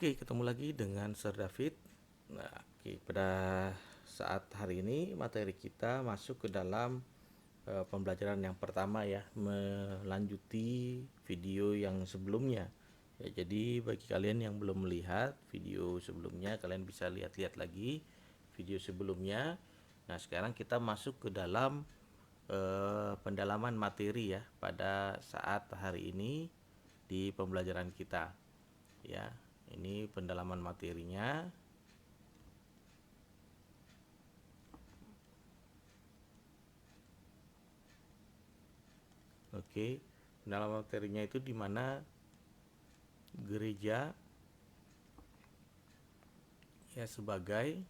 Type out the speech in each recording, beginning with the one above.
Oke, ketemu lagi dengan Sir David. Nah, oke, pada saat hari ini materi kita masuk ke dalam pembelajaran yang pertama ya, melanjuti video yang sebelumnya. Ya, jadi bagi kalian yang belum melihat video sebelumnya, kalian bisa lihat-lihat lagi video sebelumnya. Nah, sekarang kita masuk ke dalam pendalaman materi ya pada saat hari ini di pembelajaran kita. Ya, ini pendalaman materinya. Oke, pendalaman materinya itu di mana gereja ya sebagai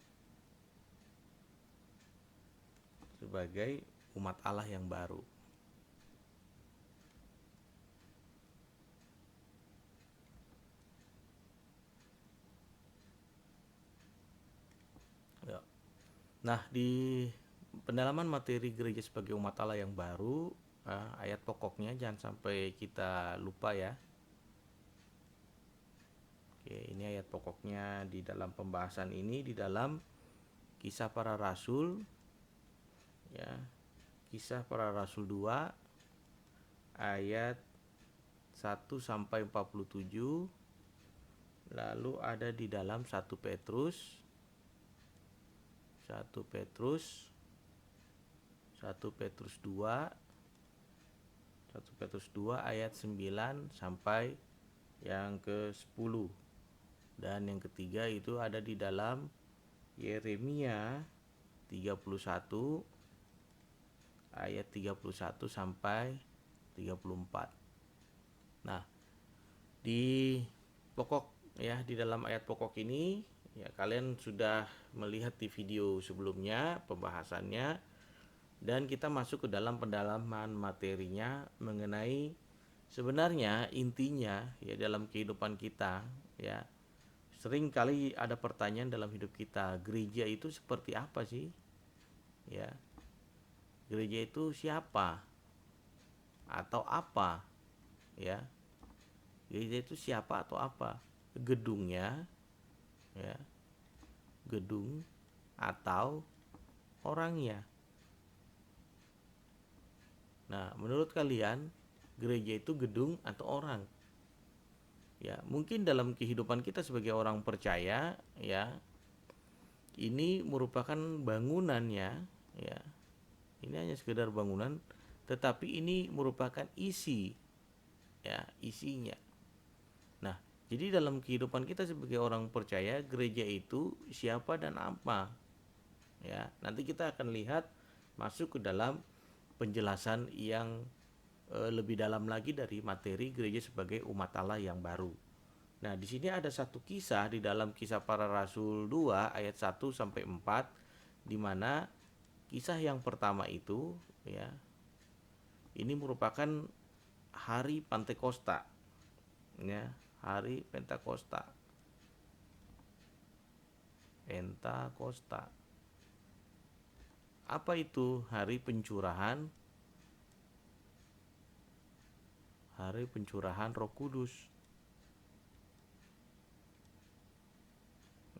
umat Allah yang baru. Ya. Nah, di pendalaman materi gereja sebagai umat Allah yang baru, ayat pokoknya jangan sampai kita lupa ya. Oke, ini ayat pokoknya di dalam pembahasan ini di dalam Kisah Para Rasul ya. Kisah Para Rasul 2 ayat 1 sampai 47, lalu ada di dalam 1 Petrus 1 Petrus 1 Petrus 2 1 Petrus 2 ayat 9 sampai yang ke-10. Dan yang ketiga itu ada di dalam Yeremia 31 ayat 31 sampai 34. Nah, di pokok ya, di dalam ayat pokok ini ya kalian sudah melihat di video sebelumnya pembahasannya, dan kita masuk ke dalam pendalaman materinya mengenai sebenarnya intinya ya dalam kehidupan kita ya. Sering kali ada pertanyaan dalam hidup kita, gereja itu seperti apa sih? Ya, gereja itu siapa atau apa? Ya, gereja itu siapa atau apa? Gedungnya, ya, gedung atau orangnya. Nah, menurut kalian gereja itu gedung atau orang? Ya, mungkin dalam kehidupan kita sebagai orang percaya, ya, ini merupakan bangunannya, ya. Ini hanya sekedar bangunan, tetapi ini merupakan isi, ya, isinya. Nah, jadi dalam kehidupan kita sebagai orang percaya, gereja itu siapa dan apa? Ya, nanti kita akan lihat masuk ke dalam penjelasan yang lebih dalam lagi dari materi gereja sebagai umat Allah yang baru. Nah, di sini ada satu kisah di dalam Kisah Para Rasul 2 ayat 1 sampai 4, di mana kisah yang pertama itu ya, ini merupakan hari Pentakosta ya, hari Pentakosta. Pentakosta. Apa itu hari pencurahan? Hari pencurahan Roh Kudus.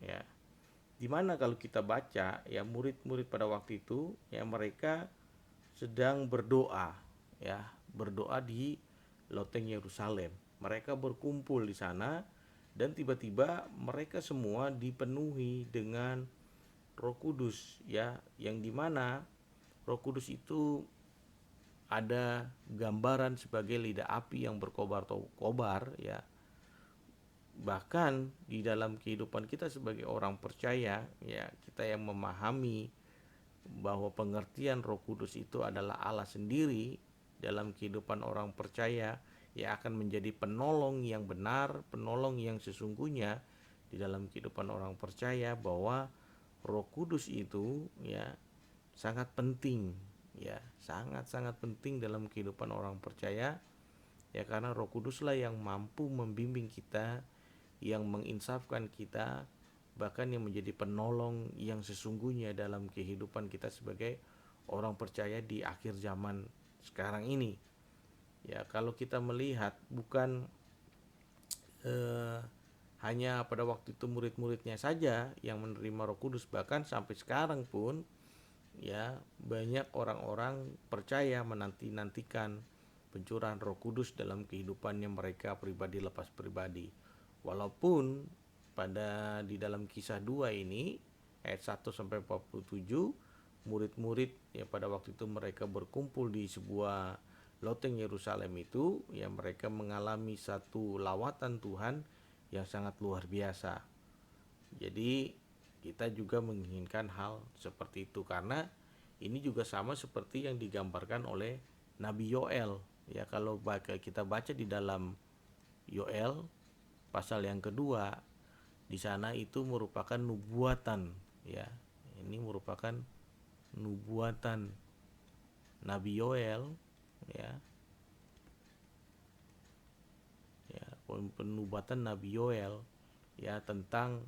Ya. Dimana kalau kita baca ya, murid-murid pada waktu itu ya mereka sedang berdoa ya, berdoa di loteng Yerusalem. Mereka berkumpul di sana dan tiba-tiba mereka semua dipenuhi dengan Roh Kudus ya, yang dimana Roh Kudus itu ada gambaran sebagai lidah api yang berkobar-kobar ya. Bahkan di dalam kehidupan kita sebagai orang percaya ya, kita yang memahami bahwa pengertian Roh Kudus itu adalah Allah sendiri dalam kehidupan orang percaya, ya akan menjadi penolong yang benar, penolong yang sesungguhnya di dalam kehidupan orang percaya, bahwa Roh Kudus itu ya sangat penting ya, sangat-sangat penting dalam kehidupan orang percaya ya, karena Roh Kuduslah yang mampu membimbing kita, yang menginsafkan kita, bahkan yang menjadi penolong yang sesungguhnya dalam kehidupan kita sebagai orang percaya di akhir zaman sekarang ini. Ya, kalau kita melihat bukan hanya pada waktu itu murid-muridnya saja yang menerima Roh Kudus, bahkan sampai sekarang pun ya banyak orang-orang percaya menanti-nantikan pencurahan Roh Kudus dalam kehidupannya mereka pribadi lepas pribadi. Walaupun pada di dalam kisah 2 ini ayat 1 sampai 47, murid-murid ya pada waktu itu mereka berkumpul di sebuah loteng Yerusalem itu, ya mereka mengalami satu lawatan Tuhan yang sangat luar biasa. Jadi kita juga menginginkan hal seperti itu, karena ini juga sama seperti yang digambarkan oleh Nabi Yoel. Ya kalau kita baca di dalam Yoel pasal yang kedua, di sana itu merupakan nubuatan, ya. Ini merupakan nubuatan Nabi Yoel, ya. Ya, penubuatan Nabi Yoel ya tentang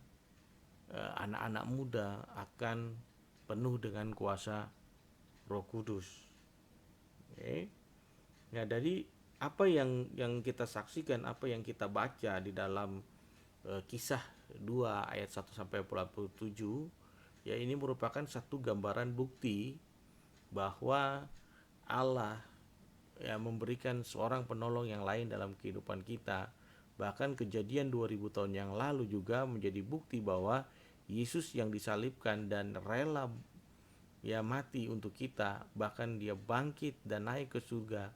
anak-anak muda akan penuh dengan kuasa Roh Kudus. Oke. Nah, dari apa yang kita saksikan, apa yang kita baca di dalam kisah 2 ayat 1 sampai 47, ya ini merupakan satu gambaran bukti bahwa Allah ya memberikan seorang penolong yang lain dalam kehidupan kita. Bahkan kejadian 2000 tahun yang lalu juga menjadi bukti bahwa Yesus yang disalibkan dan rela ya mati untuk kita, bahkan dia bangkit dan naik ke surga.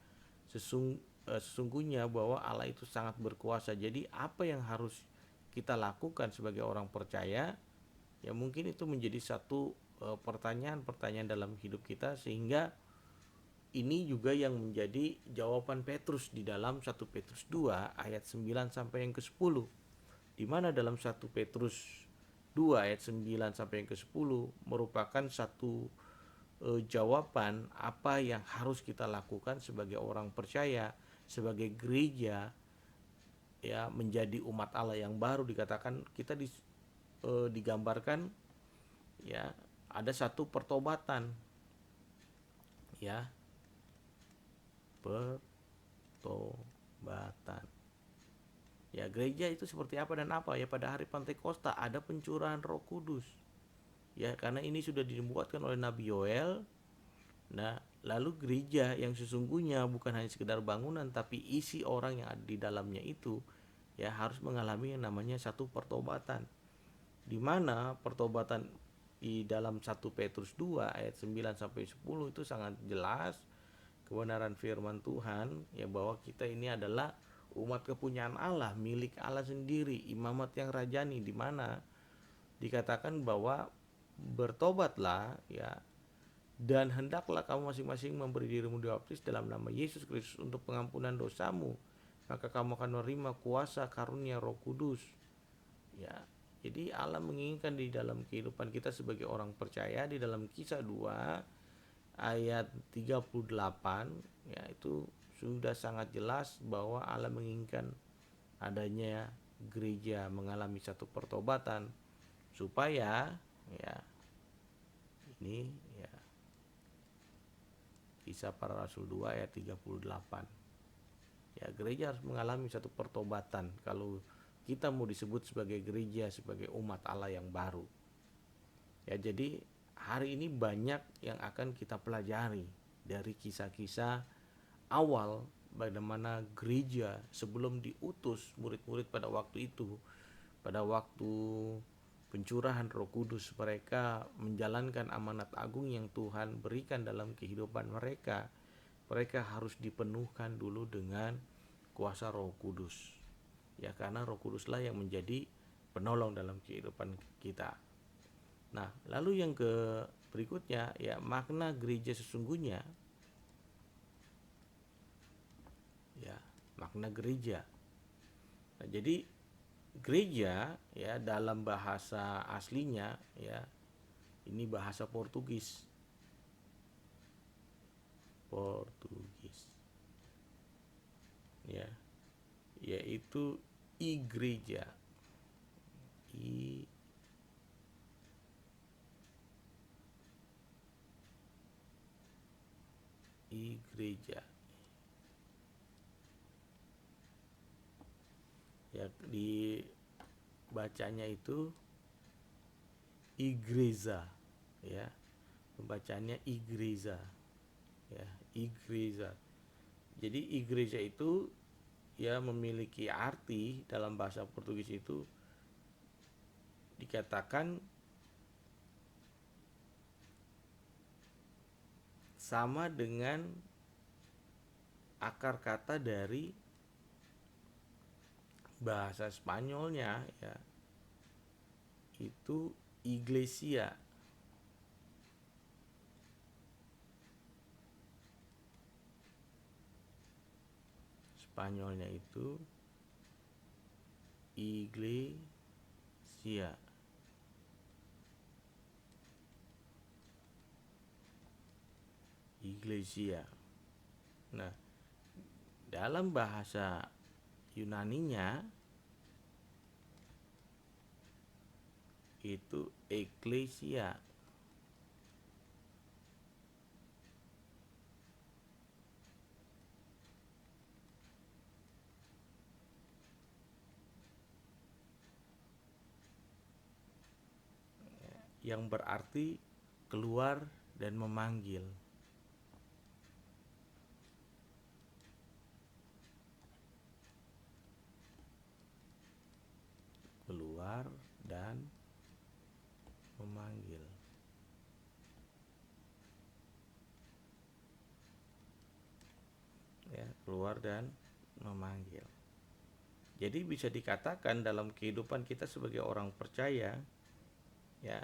Sesungguhnya bahwa Allah itu sangat berkuasa. Jadi apa yang harus kita lakukan sebagai orang percaya, ya mungkin itu menjadi satu pertanyaan-pertanyaan dalam hidup kita, sehingga ini juga yang menjadi jawaban Petrus di dalam 1 Petrus 2 ayat 9 sampai yang ke-10. Di mana dalam 1 Petrus 2 ayat 9 sampai yang ke-10 merupakan satu jawaban apa yang harus kita lakukan sebagai orang percaya, sebagai gereja ya menjadi umat Allah yang baru. Dikatakan kita digambarkan ya ada satu pertobatan, ya pertobatan. Ya gereja itu seperti apa dan apa ya pada hari Pentakosta ada pencurahan Roh Kudus. Ya karena ini sudah dinubuatkan oleh Nabi Yoel. Nah, lalu gereja yang sesungguhnya bukan hanya sekedar bangunan, tapi isi orang yang ada di dalamnya itu ya harus mengalami yang namanya satu pertobatan. Di mana pertobatan di dalam 1 Petrus 2 ayat 9 sampai 10 itu sangat jelas kebenaran firman Tuhan ya bahwa kita ini adalah umat kepunyaan Allah, milik Allah sendiri, imamat yang rajani, di mana dikatakan bahwa bertobatlah ya dan hendaklah kamu masing-masing memberi dirimu dibaptis dalam nama Yesus Kristus untuk pengampunan dosamu, maka kamu akan menerima kuasa karunia Roh Kudus. Ya, jadi Allah menginginkan di dalam kehidupan kita sebagai orang percaya, di dalam kisah 2 ayat 38 ya itu sudah sangat jelas bahwa Allah menginginkan adanya gereja mengalami satu pertobatan supaya ya ini ya Kisah Para Rasul 2 ayat 38. Ya gereja harus mengalami satu pertobatan kalau kita mau disebut sebagai gereja, sebagai umat Allah yang baru. Ya jadi hari ini banyak yang akan kita pelajari dari kisah-kisah awal bagaimana gereja sebelum diutus murid-murid pada waktu itu, pada waktu pencurahan Roh Kudus, mereka menjalankan amanat agung yang Tuhan berikan dalam kehidupan mereka. Mereka harus dipenuhkan dulu dengan kuasa Roh Kudus. Ya karena Roh Kuduslah yang menjadi penolong dalam kehidupan kita. Nah, lalu yang ke berikutnya ya makna gereja sesungguhnya. Ya, makna gereja. Nah, jadi gereja ya dalam bahasa aslinya ya ini bahasa Portugis. Ya, yaitu igreja. Igreja. Ya di bacanya itu igreja, ya. Pembacaannya igreja, ya, igreja. Jadi igreja itu ya memiliki arti dalam bahasa Portugis itu dikatakan sama dengan akar kata dari bahasa Spanyolnya, ya, itu iglesia. Spanyolnya itu iglesia. Iglesia. Nah, dalam bahasa Yunaninya itu eklesia. Yang berarti keluar dan memanggil. Keluar dan memanggil. Ya, keluar dan memanggil. Jadi bisa dikatakan dalam kehidupan kita sebagai orang percaya, ya,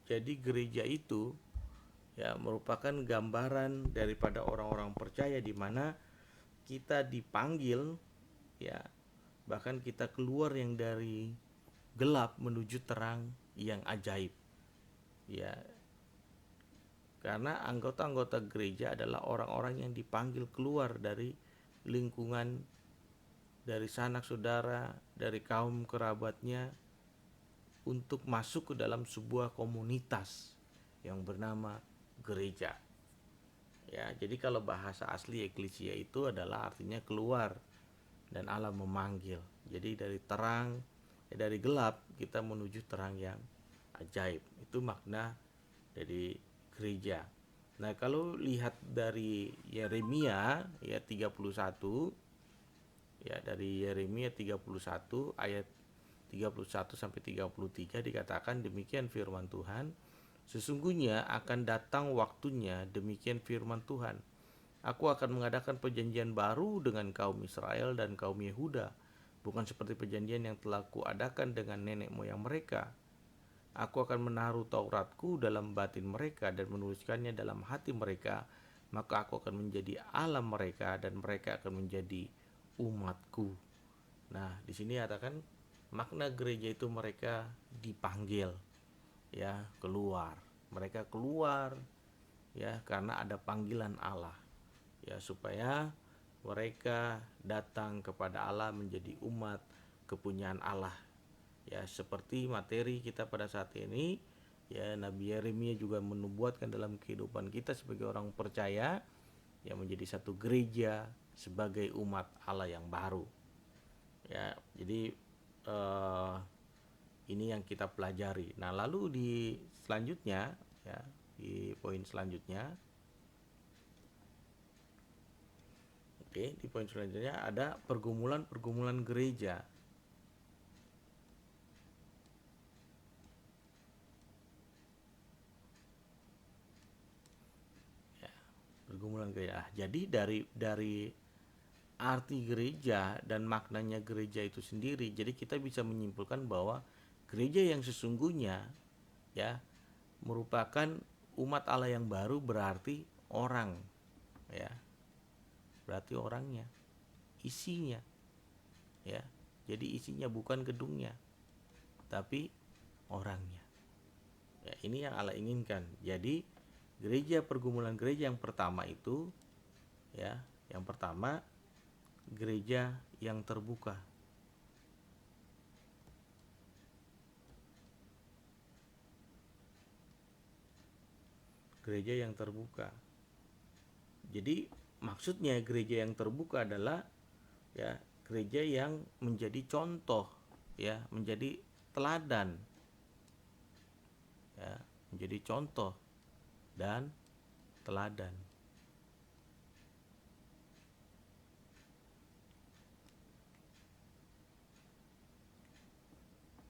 jadi gereja itu ya merupakan gambaran daripada orang-orang percaya di mana kita dipanggil, ya, bahkan kita keluar yang dari gelap menuju terang yang ajaib, ya, karena anggota-anggota gereja adalah orang-orang yang dipanggil keluar dari lingkungan, dari sanak saudara, dari kaum kerabatnya, untuk masuk ke dalam sebuah komunitas yang bernama gereja. Ya, jadi kalau bahasa asli eklesia itu adalah artinya keluar dan Allah memanggil. Jadi dari terang, dari gelap kita menuju terang yang ajaib. Itu makna dari gereja. Nah, kalau lihat dari Yeremia ya 31, ya, dari Yeremia 31 ayat 31 sampai 33 dikatakan demikian firman Tuhan, sesungguhnya akan datang waktunya, demikian firman Tuhan, aku akan mengadakan perjanjian baru dengan kaum Israel dan kaum Yehuda, bukan seperti perjanjian yang telah kuadakan dengan nenek moyang mereka. Aku akan menaruh Tauratku dalam batin mereka dan menuliskannya dalam hati mereka, maka aku akan menjadi Allah mereka dan mereka akan menjadi umatku. Nah, di sini katakan makna gereja itu mereka dipanggil, ya, keluar. Mereka keluar, ya, karena ada panggilan Allah, ya, supaya mereka datang kepada Allah menjadi umat kepunyaan Allah. Ya, seperti materi kita pada saat ini, ya, Nabi Yeremia juga menubuatkan dalam kehidupan kita sebagai orang percaya, ya, menjadi satu gereja sebagai umat Allah yang baru. Ya, jadi ini yang kita pelajari. Nah, lalu di selanjutnya, ya, di poin selanjutnya, di poin selanjutnya ada pergumulan-pergumulan gereja. Ya, pergumulan gereja. Jadi dari arti gereja dan maknanya gereja itu sendiri, jadi kita bisa menyimpulkan bahwa gereja yang sesungguhnya, ya, merupakan umat Allah yang baru, berarti orang, ya, berarti orangnya, isinya, ya. Jadi isinya bukan gedungnya, tapi orangnya. Ya, ini yang Allah inginkan. Jadi gereja, pergumulan gereja yang pertama itu, ya, yang pertama gereja yang terbuka. Gereja yang terbuka. Jadi maksudnya gereja yang terbuka adalah, ya, gereja yang menjadi contoh, ya, menjadi teladan, ya, menjadi contoh dan teladan.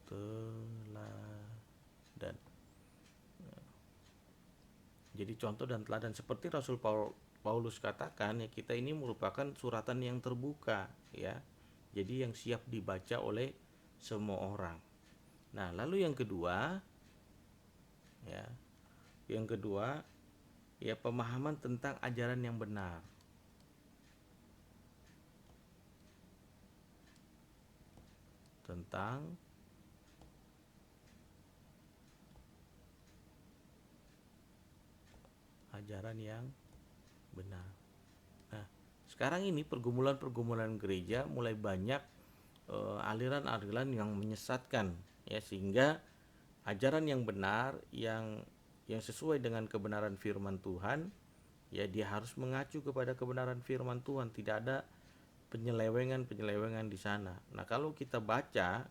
Teladan. Jadi contoh dan teladan seperti Rasul Paulus katakan, ya, kita ini merupakan suratan yang terbuka, ya. Jadi yang siap dibaca oleh semua orang. Nah, lalu yang kedua, ya, yang kedua, ya, pemahaman tentang ajaran yang benar. Tentang ajaran yang benar. Nah, sekarang ini pergumulan-pergumulan gereja mulai banyak aliran-aliran yang menyesatkan, ya, sehingga ajaran yang benar yang sesuai dengan kebenaran firman Tuhan, ya, dia harus mengacu kepada kebenaran firman Tuhan, tidak ada penyelewengan di sana. Nah, kalau kita baca,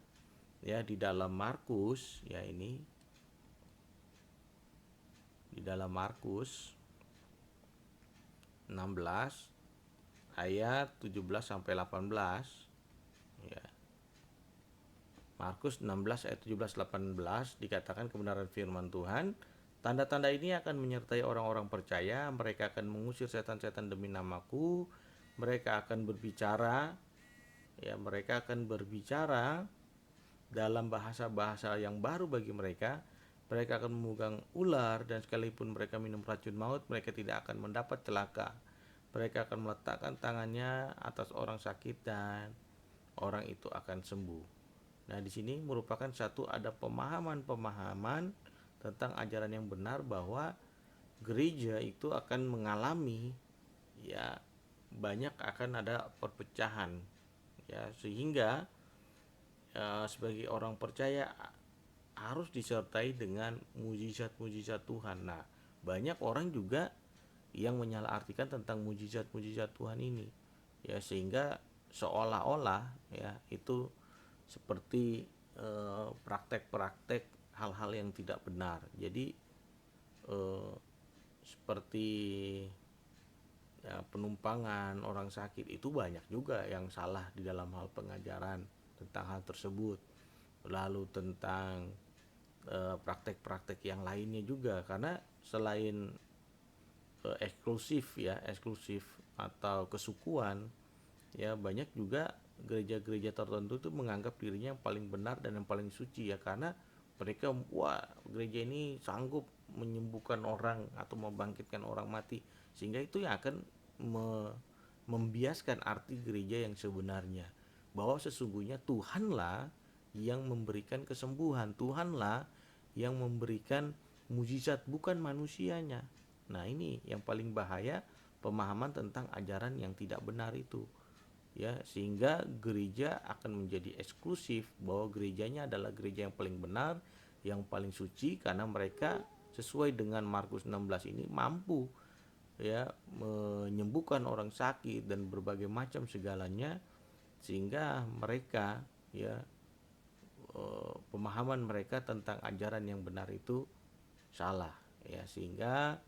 ya, di dalam Markus, ya, ini di dalam Markus 16 ayat 17 sampai 18, ya. Markus 16 ayat 17-18 dikatakan kebenaran firman Tuhan, tanda-tanda ini akan menyertai orang-orang percaya, mereka akan mengusir setan-setan demi namaku, mereka akan berbicara, ya, mereka akan berbicara dalam bahasa-bahasa yang baru bagi mereka, mereka akan memegang ular, dan sekalipun mereka minum racun maut, mereka tidak akan mendapat celaka. Mereka akan meletakkan tangannya atas orang sakit dan orang itu akan sembuh. Nah, di sini merupakan satu ada pemahaman-pemahaman tentang ajaran yang benar bahwa gereja itu akan mengalami, ya, banyak akan ada perpecahan, ya, sehingga sebagai orang percaya harus disertai dengan mujizat-mujizat Tuhan. Nah, banyak orang juga yang menyalahartikan tentang mujizat-mujizat Tuhan ini, ya, sehingga seolah-olah, ya, itu seperti praktek-praktek hal-hal yang tidak benar. Jadi seperti, ya, penumpangan orang sakit itu banyak juga yang salah di dalam hal pengajaran tentang hal tersebut. Lalu tentang praktek-praktek yang lainnya juga, karena selain eksklusif atau kesukuan, ya, banyak juga gereja-gereja tertentu itu menganggap dirinya yang paling benar dan yang paling suci, ya, karena mereka, wah, gereja ini sanggup menyembuhkan orang atau membangkitkan orang mati, sehingga itu yang akan membiaskan arti gereja yang sebenarnya, bahwa sesungguhnya Tuhanlah yang memberikan kesembuhan, Tuhanlah yang memberikan mujizat, bukan manusianya. Nah, ini yang paling bahaya, pemahaman tentang ajaran yang tidak benar itu, ya, sehingga gereja akan menjadi eksklusif bahwa gerejanya adalah gereja yang paling benar, yang paling suci, karena mereka sesuai dengan Markus 16 ini mampu, ya, menyembuhkan orang sakit dan berbagai macam segalanya, sehingga mereka, ya, pemahaman mereka tentang ajaran yang benar itu salah, ya, sehingga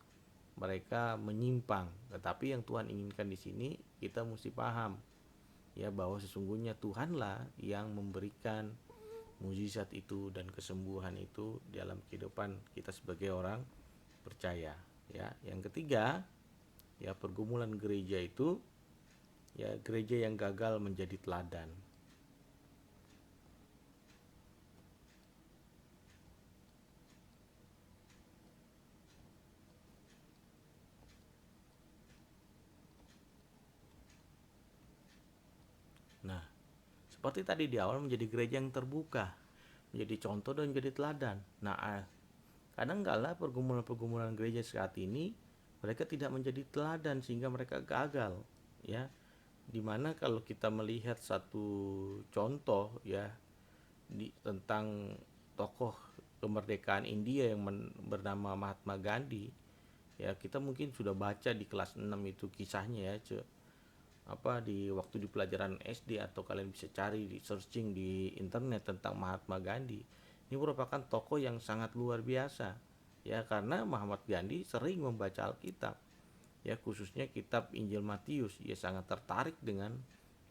mereka menyimpang. Tetapi yang Tuhan inginkan di sini kita mesti paham, ya, bahwa sesungguhnya Tuhanlah yang memberikan mujizat itu dan kesembuhan itu dalam kehidupan kita sebagai orang percaya, ya. Yang ketiga, ya, pergumulan gereja itu, ya, gereja yang gagal menjadi teladan. Nah, seperti tadi di awal, menjadi gereja yang terbuka, menjadi contoh dan menjadi teladan. Nah, kadang kala pergumulan-pergumulan gereja saat ini mereka tidak menjadi teladan sehingga mereka gagal, ya. Dimana kalau kita melihat satu contoh, ya, tentang tokoh kemerdekaan India yang bernama Mahatma Gandhi, ya, kita mungkin sudah baca di kelas 6 itu kisahnya, ya, di waktu di pelajaran SD, atau kalian bisa cari di searching di internet tentang Mahatma Gandhi. Ini merupakan tokoh yang sangat luar biasa, ya, karena Muhammad Gandhi sering membaca Alkitab, ya, khususnya kitab Injil Matius. Ia sangat tertarik dengan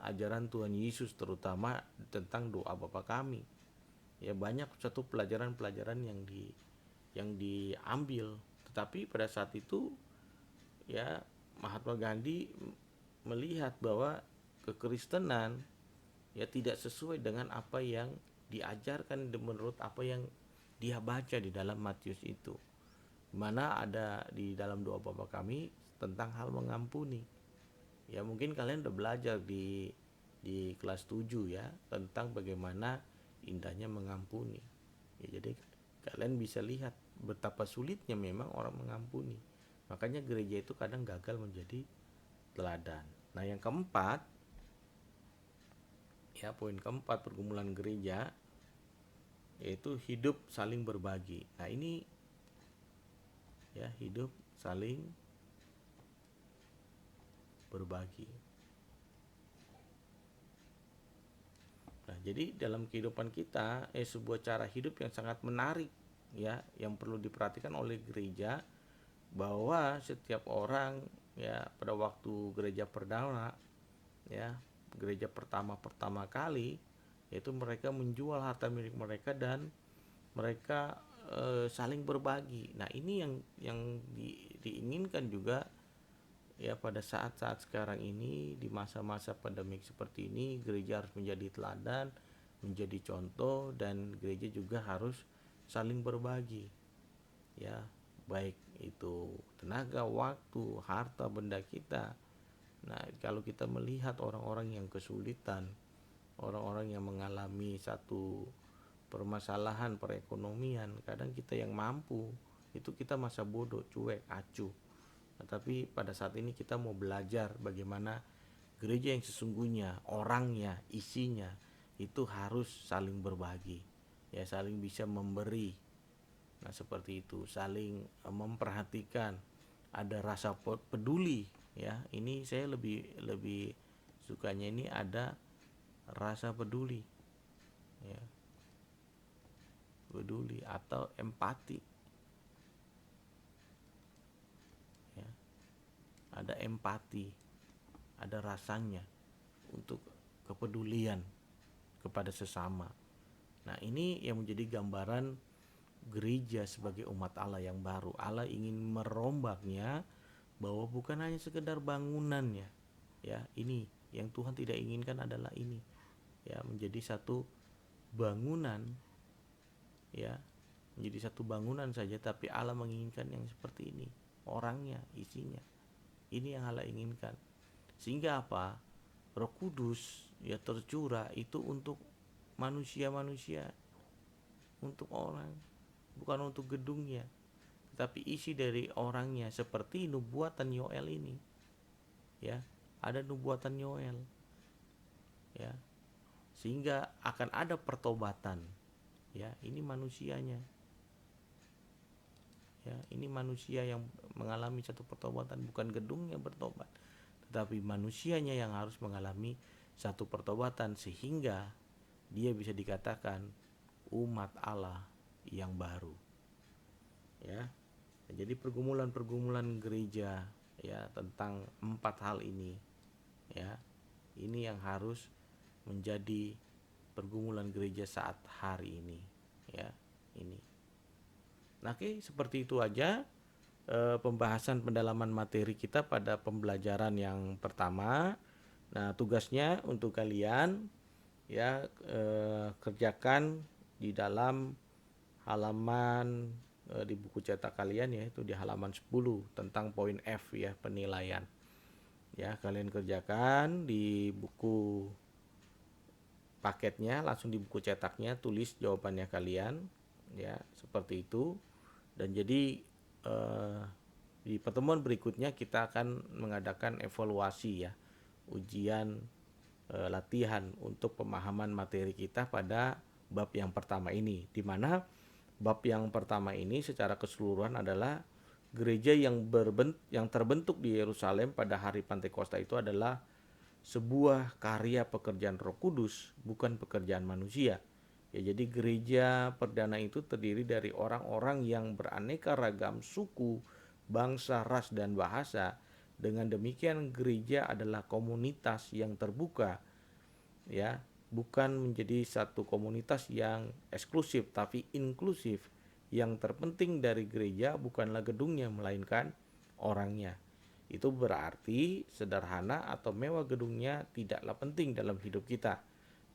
ajaran Tuhan Yesus, terutama tentang doa Bapa Kami. Ya, banyak satu pelajaran-pelajaran yang diambil. Tetapi pada saat itu, ya, Mahatma Gandhi melihat bahwa kekristenan, ya, tidak sesuai dengan apa yang diajarkan menurut apa yang dia baca di dalam Matius itu, mana ada di dalam doa Bapa Kami tentang hal mengampuni. Ya, mungkin kalian udah belajar di kelas 7, ya, tentang bagaimana indahnya mengampuni. Ya, jadi kalian bisa lihat betapa sulitnya memang orang mengampuni. Makanya gereja itu kadang gagal menjadi teladan. Nah, yang keempat, ya, poin keempat pergumulan gereja yaitu hidup saling berbagi. Nah, ini, ya, hidup saling berbagi. Nah, jadi dalam kehidupan kita, sebuah cara hidup yang sangat menarik, ya, yang perlu diperhatikan oleh gereja, bahwa setiap orang, ya, pada waktu gereja perdana, ya, gereja pertama kali, yaitu mereka menjual harta milik mereka dan mereka saling berbagi. Nah, ini yang diinginkan juga, ya, pada saat-saat sekarang ini, di masa-masa pandemik seperti ini, gereja harus menjadi teladan, menjadi contoh, dan gereja juga harus saling berbagi, ya, baik itu tenaga, waktu, harta benda kita. Nah, kalau kita melihat orang-orang yang kesulitan, orang-orang yang mengalami satu permasalahan perekonomian, kadang kita yang mampu itu kita masa bodoh, cuek, acuh. Nah, tapi pada saat ini kita mau belajar bagaimana gereja yang sesungguhnya, orangnya, isinya itu harus saling berbagi, ya, saling bisa memberi. Nah, seperti itu, saling memperhatikan, ada rasa peduli, ya. Ini saya lebih lebih sukanya ini ada rasa peduli, ya, peduli atau empati, ya. Ada empati, ada rasanya untuk kepedulian kepada sesama. Nah, ini yang menjadi gambaran gereja sebagai umat Allah yang baru. Allah ingin merombaknya, bahwa bukan hanya sekedar bangunannya, ya, ini yang Tuhan tidak inginkan adalah ini, ya, menjadi satu bangunan, ya, menjadi satu bangunan saja, tapi Allah menginginkan yang seperti ini, orangnya, isinya. Ini yang Allah inginkan. Sehingga apa? Roh Kudus, ya, tercurah itu untuk manusia-manusia, untuk orang, bukan untuk gedungnya, tapi isi dari orangnya, seperti nubuatan Yoel ini, ya, ada nubuatan Yoel, ya, sehingga akan ada pertobatan, ya, ini manusianya, ya, ini manusia yang mengalami satu pertobatan, bukan gedung yang bertobat, tetapi manusianya yang harus mengalami satu pertobatan, sehingga dia bisa dikatakan umat Allah yang baru, ya. Jadi pergumulan-pergumulan gereja, ya, tentang empat hal ini, ya, ini yang harus menjadi pergumulan gereja saat hari ini, ya, ini. Nah, oke, seperti itu aja pembahasan pendalaman materi kita pada pembelajaran yang pertama. Nah, tugasnya untuk kalian, ya, kerjakan di dalam halaman di buku cetak kalian, yaitu di halaman 10 tentang poin F, ya, penilaian. Ya, kalian kerjakan di buku paketnya, langsung di buku cetaknya tulis jawabannya kalian, ya, seperti itu. Dan jadi di pertemuan berikutnya kita akan mengadakan evaluasi, ya, ujian latihan untuk pemahaman materi kita pada bab yang pertama ini, di mana bab yang pertama ini secara keseluruhan adalah gereja yang terbentuk di Yerusalem pada hari Pantekosta itu adalah sebuah karya pekerjaan Roh Kudus, bukan pekerjaan manusia. Ya, jadi gereja perdana itu terdiri dari orang-orang yang beraneka ragam suku, bangsa, ras, dan bahasa. Dengan demikian gereja adalah komunitas yang terbuka, ya, bukan menjadi satu komunitas yang eksklusif tapi inklusif. Yang terpenting dari gereja bukanlah gedungnya melainkan orangnya. Itu berarti sederhana atau mewah gedungnya tidaklah penting dalam hidup kita.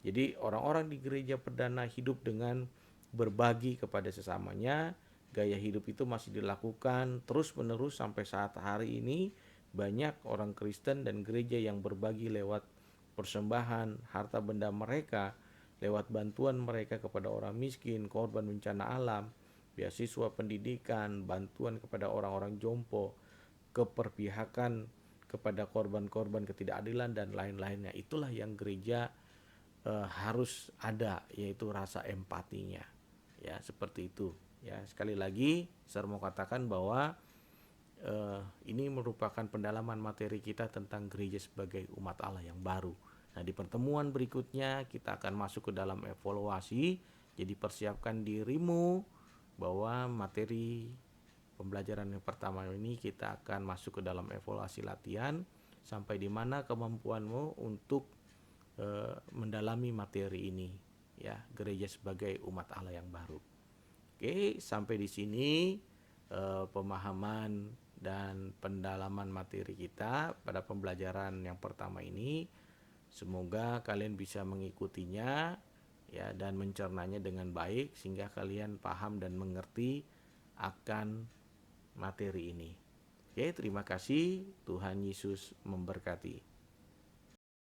Jadi orang-orang di gereja perdana hidup dengan berbagi kepada sesamanya. Gaya hidup itu masih dilakukan terus-menerus sampai saat hari ini. Banyak orang Kristen dan gereja yang berbagi lewat persembahan harta benda mereka, lewat bantuan mereka kepada orang miskin, korban bencana alam, beasiswa pendidikan, bantuan kepada orang-orang jompo, keperpihakan kepada korban-korban ketidakadilan dan lain-lainnya. Itulah yang gereja harus ada, yaitu rasa empatinya. Ya, seperti itu. Ya, sekali lagi saya mau katakan bahwa ini merupakan pendalaman materi kita tentang gereja sebagai umat Allah yang baru. Nah, di pertemuan berikutnya kita akan masuk ke dalam evaluasi. Jadi persiapkan dirimu bahwa materi pembelajaran yang pertama ini kita akan masuk ke dalam evaluasi latihan sampai di mana kemampuanmu untuk mendalami materi ini, ya, gereja sebagai umat Allah yang baru. Oke, sampai di sini pemahaman dan pendalaman materi kita pada pembelajaran yang pertama ini. Semoga kalian bisa mengikutinya, ya, dan mencernanya dengan baik sehingga kalian paham dan mengerti akan materi ini. Oke, terima kasih. Tuhan Yesus memberkati.